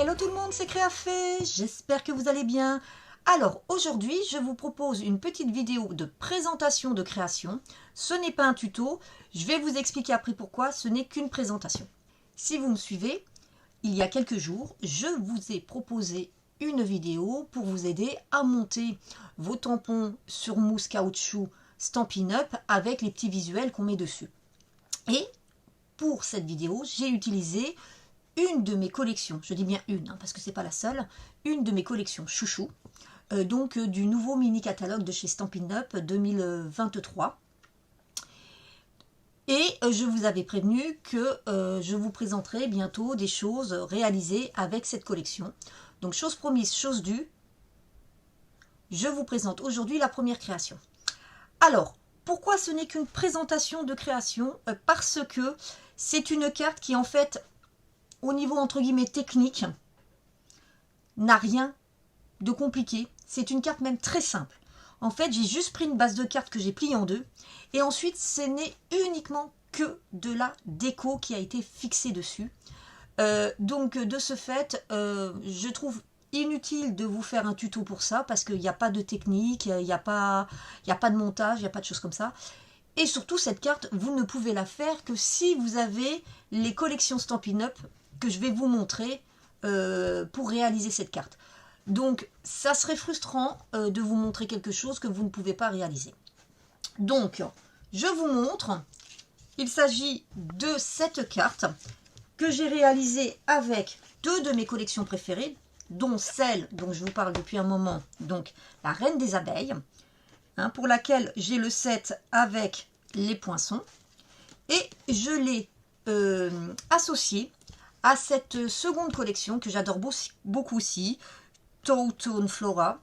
Hello tout le monde, c'est Créafait, j'espère que vous allez bien. Alors aujourd'hui, je vous propose une petite vidéo de présentation de création. Ce n'est pas un tuto, je vais vous expliquer après pourquoi ce n'est qu'une présentation. Si vous me suivez, il y a quelques jours, je vous ai proposé une vidéo pour vous aider à monter vos tampons sur mousse caoutchouc Stampin' Up avec les petits visuels qu'on met dessus. Et pour cette vidéo, j'ai utilisé une de mes collections, je dis bien une, parce que c'est pas la seule, une de mes collections chouchou, donc du nouveau mini catalogue de chez Stampin' Up 2023. Et je vous avais prévenu que je vous présenterai bientôt des choses réalisées avec cette collection. Donc chose promise, chose due, je vous présente aujourd'hui la première création. Alors, pourquoi ce n'est qu'une présentation de création? Parce que c'est une carte qui en fait, au niveau entre guillemets technique, n'a rien de compliqué. C'est une carte même très simple. En fait, j'ai juste pris une base de cartes que j'ai pliée en deux. Et ensuite, ce n'est uniquement que de la déco qui a été fixée dessus. Donc, de ce fait, je trouve inutile de vous faire un tuto pour ça. Parce qu'il n'y a pas de technique, il n'y a pas de montage, il n'y a pas de choses comme ça. Et surtout, cette carte, vous ne pouvez la faire que si vous avez les collections Stampin' Up que je vais vous montrer pour réaliser cette carte. Donc, ça serait frustrant de vous montrer quelque chose que vous ne pouvez pas réaliser. Donc, je vous montre. Il s'agit de cette carte que j'ai réalisée avec deux de mes collections préférées, dont celle dont je vous parle depuis un moment, donc la Reine des Abeilles, hein, pour laquelle j'ai le set avec les poinçons. Et je l'ai associée à cette seconde collection que j'adore beaucoup aussi, Tone Flora,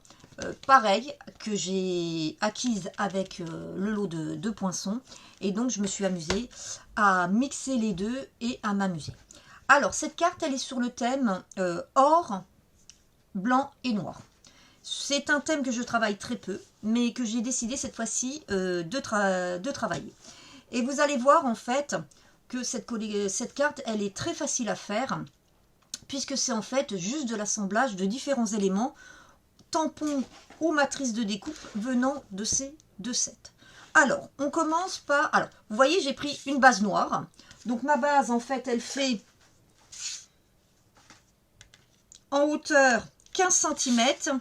pareil, que j'ai acquise avec le lot de poinçons. Et donc, je me suis amusée à mixer les deux et à m'amuser. Alors, cette carte, elle est sur le thème or, blanc et noir. C'est un thème que je travaille très peu, mais que j'ai décidé cette fois-ci de travailler. Et vous allez voir, en fait, que cette carte, elle est très facile à faire, puisque c'est en fait juste de l'assemblage de différents éléments, tampons ou matrices de découpe venant de ces deux sets. Alors, on commence par... Alors, vous voyez, j'ai pris une base noire. Donc, ma base, en fait, elle fait en hauteur 15 cm.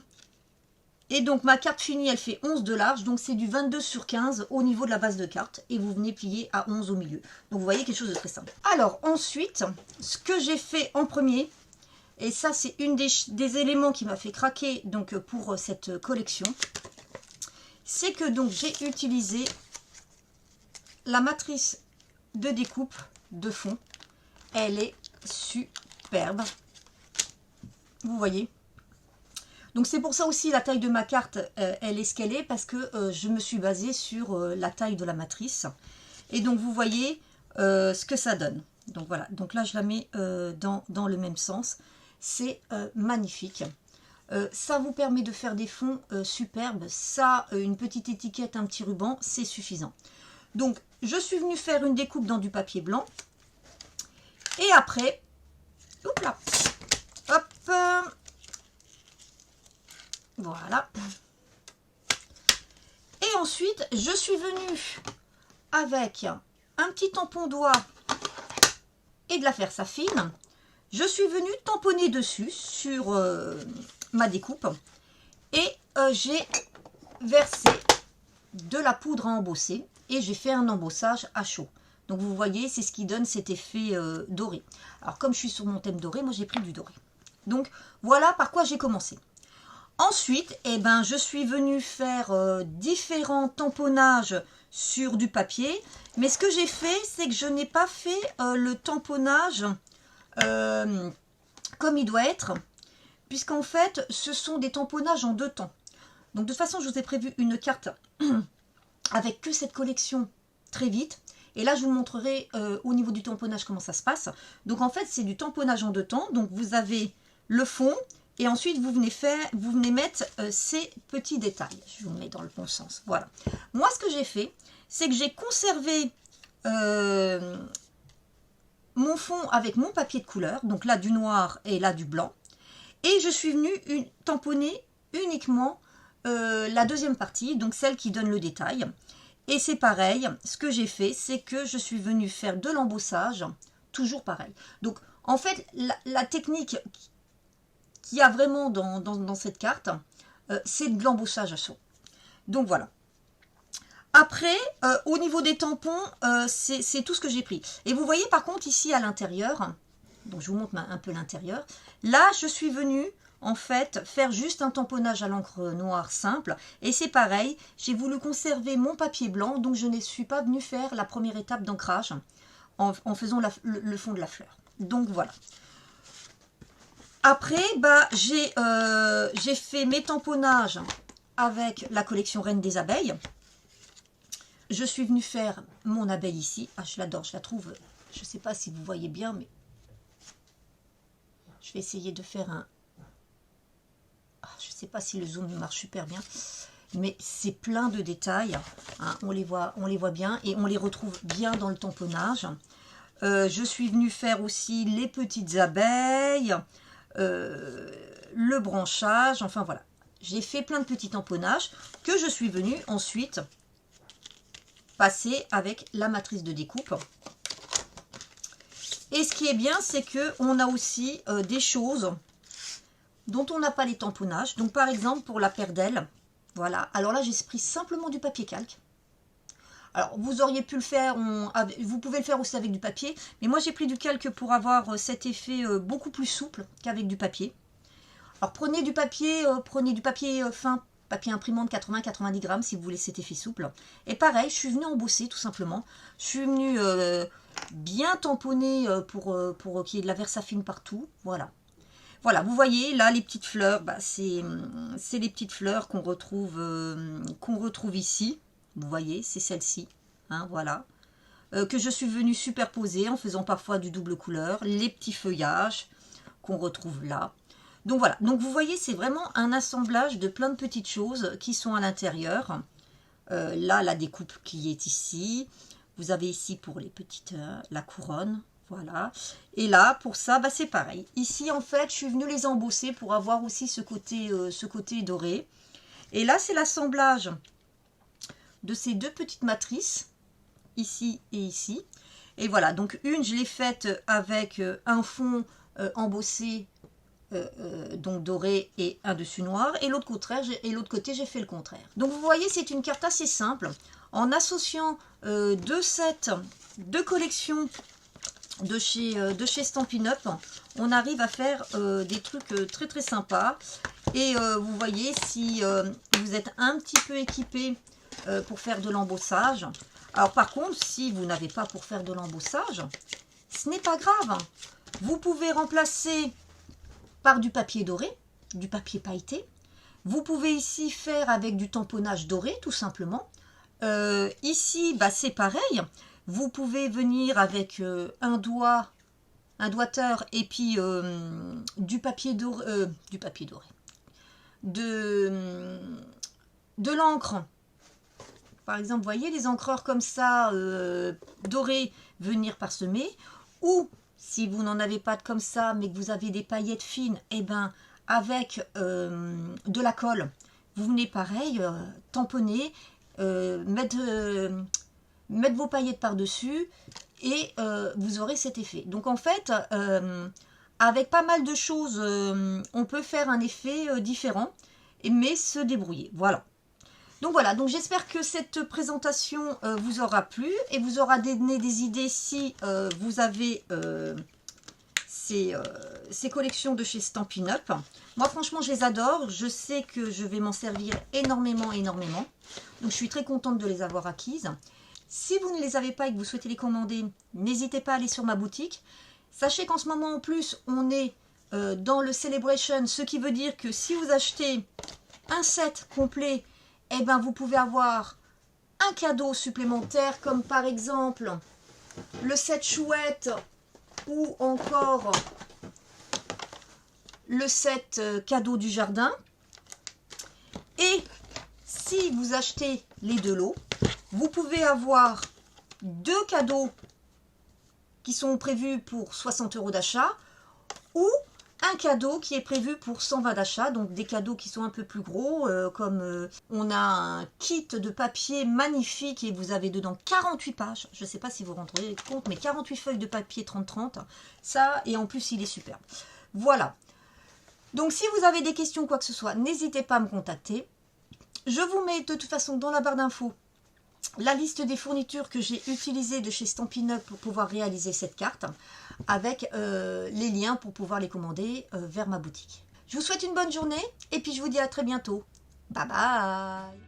Et donc, ma carte finie, elle fait 11 de large. Donc, c'est du 22 sur 15 au niveau de la base de carte. Et vous venez plier à 11 au milieu. Donc, vous voyez quelque chose de très simple. Alors, ensuite, ce que j'ai fait en premier... Et ça, c'est une des éléments qui m'a fait craquer donc, pour cette collection. C'est que donc j'ai utilisé la matrice de découpe de fond. Elle est superbe. Vous voyez. Donc c'est pour ça aussi la taille de ma carte, elle est ce qu'elle est. Parce que je me suis basée sur la taille de la matrice. Et donc vous voyez ce que ça donne. Donc voilà. Donc là, je la mets dans le même sens. C'est magnifique. Ça vous permet de faire des fonds superbes. Ça, une petite étiquette, un petit ruban, c'est suffisant. Donc, je suis venue faire une découpe dans du papier blanc. Et après, hop là, hop, voilà. Et ensuite, je suis venue avec un petit tampon doigt et de la farce à fine. Je suis venue tamponner dessus sur ma découpe et j'ai versé de la poudre à embosser et j'ai fait un embossage à chaud. Donc vous voyez, c'est ce qui donne cet effet doré. Alors comme je suis sur mon thème doré, moi j'ai pris du doré. Donc voilà par quoi j'ai commencé. Ensuite, eh ben, je suis venue faire différents tamponnages sur du papier. Mais ce que j'ai fait, c'est que je n'ai pas fait le tamponnage... comme il doit être, puisqu'en fait ce sont des tamponnages en deux temps. Donc de toute façon je vous ai prévu une carte avec que cette collection très vite, et là je vous montrerai au niveau du tamponnage comment ça se passe. Donc en fait c'est du tamponnage en deux temps. Donc vous avez le fond et ensuite vous venez mettre ces petits détails. Je vous mets dans le bon sens, voilà. Moi ce que j'ai fait, c'est que j'ai conservé mon fond avec mon papier de couleur, donc là du noir et là du blanc. Et je suis venue tamponner uniquement la deuxième partie, donc celle qui donne le détail. Et c'est pareil, ce que j'ai fait, c'est que je suis venue faire de l'embossage, toujours pareil. Donc en fait, la technique qu'il y a vraiment dans cette carte, c'est de l'embossage à chaud. Donc voilà. Après, au niveau des tampons, c'est tout ce que j'ai pris. Et vous voyez par contre ici à l'intérieur, donc je vous montre un peu l'intérieur, là je suis venue en fait faire juste un tamponnage à l'encre noire simple. Et c'est pareil, j'ai voulu conserver mon papier blanc, donc je ne suis pas venue faire la première étape d'ancrage en faisant le fond de la fleur. Donc voilà. Après, bah, j'ai fait mes tamponnages avec la collection Reine des Abeilles. Je suis venue faire mon abeille ici. Ah, je l'adore, je la trouve. Je ne sais pas si vous voyez bien, mais je vais essayer de faire un... Ah, je ne sais pas si le zoom marche super bien, mais c'est plein de détails. Hein, on les voit bien et on les retrouve bien dans le tamponnage. Je suis venue faire aussi les petites abeilles, le branchage, enfin voilà. J'ai fait plein de petits tamponnages que je suis venue ensuite passer avec la matrice de découpe. Et ce qui est bien, c'est qu'on a aussi des choses dont on n'a pas les tamponnages. Donc par exemple pour la paire d'ailes, voilà. Alors là j'ai pris simplement du papier calque. Alors vous auriez pu le faire, vous pouvez le faire aussi avec du papier, mais moi j'ai pris du calque pour avoir cet effet beaucoup plus souple qu'avec du papier. Alors prenez du papier fin, papier imprimante 80-90 grammes si vous voulez cet effet souple. Et pareil, je suis venue embosser tout simplement. Je suis venue bien tamponner pour qu'il y ait de la versafine partout. Voilà. Voilà, vous voyez là les petites fleurs, bah, c'est les petites fleurs qu'on retrouve ici. Vous voyez, c'est celle-ci. Hein, voilà. Que je suis venue superposer en faisant parfois du double couleur. Les petits feuillages qu'on retrouve là. Donc voilà, donc vous voyez, c'est vraiment un assemblage de plein de petites choses qui sont à l'intérieur. Là, la découpe qui est ici. Vous avez ici pour les petites, la couronne, voilà. Et là, pour ça, bah, c'est pareil. Ici, en fait, je suis venue les embosser pour avoir aussi ce côté doré. Et là, c'est l'assemblage de ces deux petites matrices, ici et ici. Et voilà, donc une, je l'ai faite avec un fond embossé, donc doré et un dessus noir, et l'autre côté j'ai fait le contraire. Donc vous voyez, c'est une carte assez simple en associant deux sets, deux collections de chez Stampin' Up. On arrive à faire des trucs très très sympas. Et vous voyez, si vous êtes un petit peu équipé pour faire de l'embossage, alors par contre si vous n'avez pas pour faire de l'embossage, ce n'est pas grave, vous pouvez remplacer par du papier doré, du papier pailleté. Vous pouvez ici faire avec du tamponnage doré, tout simplement. Ici, bah, c'est pareil. Vous pouvez venir avec un doigteur et puis du papier doré, de l'encre. Par exemple, vous voyez les encreurs comme ça, dorés, venir parsemer. Ou si vous n'en avez pas comme ça, mais que vous avez des paillettes fines, et ben avec de la colle, vous venez pareil, tamponner, mettre vos paillettes par-dessus et vous aurez cet effet. Donc en fait, avec pas mal de choses, on peut faire un effet différent, mais se débrouiller. Voilà. Donc voilà, donc j'espère que cette présentation vous aura plu et vous aura donné des idées si vous avez ces collections de chez Stampin' Up. Moi franchement je les adore, je sais que je vais m'en servir énormément. Donc je suis très contente de les avoir acquises. Si vous ne les avez pas et que vous souhaitez les commander, n'hésitez pas à aller sur ma boutique. Sachez qu'en ce moment en plus on est dans le Celebration, ce qui veut dire que si vous achetez un set complet, eh ben, vous pouvez avoir un cadeau supplémentaire, comme par exemple le set chouette ou encore le set cadeau du jardin. Et si vous achetez les deux lots, vous pouvez avoir deux cadeaux qui sont prévus pour 60 € d'achat ou un cadeau qui est prévu pour 120 d'achats, donc des cadeaux qui sont un peu plus gros, comme on a un kit de papier magnifique et vous avez dedans 48 pages, je ne sais pas si vous rendrez compte, mais 48 feuilles de papier 30-30, ça, et en plus il est superbe. Voilà, donc si vous avez des questions ou quoi que ce soit, n'hésitez pas à me contacter. Je vous mets de toute façon dans la barre d'infos la liste des fournitures que j'ai utilisées de chez Stampin' Up pour pouvoir réaliser cette carte, avec les liens pour pouvoir les commander vers ma boutique. Je vous souhaite une bonne journée et puis je vous dis à très bientôt. Bye bye.